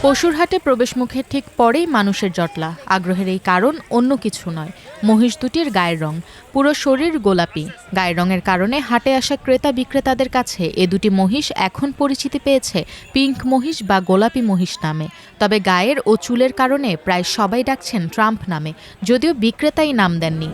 পশুর হাটে প্রবেশমুখের ঠিক পরেই মানুষের জটলা। আগ্রহের এই কারণ অন্য কিছু নয়, মহিষ দুটির গায়ের রং। পুরো শরীর গোলাপি। গায়ের রঙের কারণে হাটে আসা ক্রেতা বিক্রেতাদের কাছে এ দুটি মহিষ এখন পরিচিতি পেয়েছে পিঙ্ক মহিষ বা গোলাপি মহিষ নামে। তবে গায়ের ও চুলের কারণে প্রায় সবাই ডাকছেন ট্রাম্প নামে, যদিও বিক্রেতাই নাম দেননি।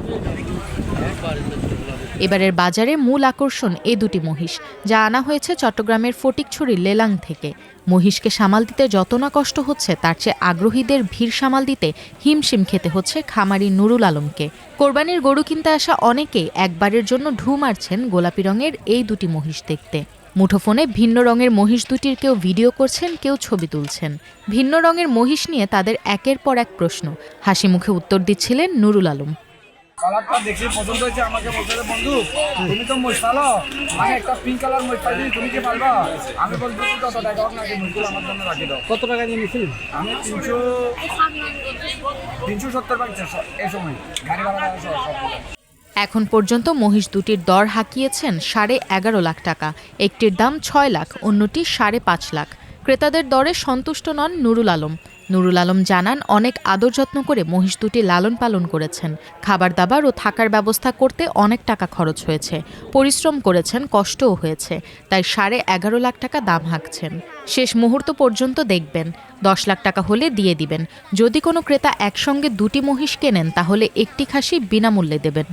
এবারের বাজারে মূল আকর্ষণ এ দুটি মহিষ, যা আনা হয়েছে চট্টগ্রামের ফটিকছড়ির লেলাং থেকে। মহিষকে সামাল দিতে যত না কষ্ট হচ্ছে, তার চেয়ে আগ্রহীদের ভিড় সামাল দিতে হিমশিম খেতে হচ্ছে খামারি নুরুল আলমকে। কোরবানির গরু কিনতে আসা অনেকেই একবারের জন্য ঢু মারছেন গোলাপি রঙের এই দুটি মহিষ দেখতে। মুঠোফোনে ভিন্ন রঙের মহিষ দুটির কেউ ভিডিও করছেন, কেউ ছবি তুলছেন। ভিন্ন রঙের মহিষ নিয়ে তাদের একের পর এক প্রশ্ন। হাসি মুখে উত্তর দিচ্ছিলেন নুরুল আলম। কালারটা দেখে পছন্দ হয়েছে, আমাকে বলতে বন্ধু তুমি তো মহিষ পালো, মানে একটা পিঙ্ক কালার মহিষ পাইনি, তুমি কি পারবা? আমি বলতে কত টাকা হোক না মহিষগুলো আমার জন্য রাখি দাও। কত টাকা দিয়ে নিয়েছিলেন? আমি 370 পাইছি এই সময়, গাড়ি ভাড়া সব। এখন পর্যন্ত মহিষ দুটির দর হাঁকিয়েছেন 11.5 লাখ টাকা। একটির দাম 6 লাখ, অন্যটি 5.5 লাখ। ক্রেতাদের দরে সন্তুষ্ট নন নুরুল আলম। নুরুল আলম জানান, অনেক আদর যত্ন করে মহিষ দুটি লালন পালন করেছেন। খাবার দাবার ও থাকার ব্যবস্থা করতে অনেক টাকা খরচ হয়েছে, পরিশ্রম করেছেন, কষ্টও হয়েছে। তাই 11.5 লাখ টাকা দাম হাঁকছেন। শেষ মুহূর্ত পর্যন্ত দেখবেন, 10 লাখ টাকা হলে দিয়ে দিবেন। যদি কোনো ক্রেতা একসঙ্গে দুটি মহিষ কেনেন, তাহলে একটি খাসি বিনামূল্যে দেবেন।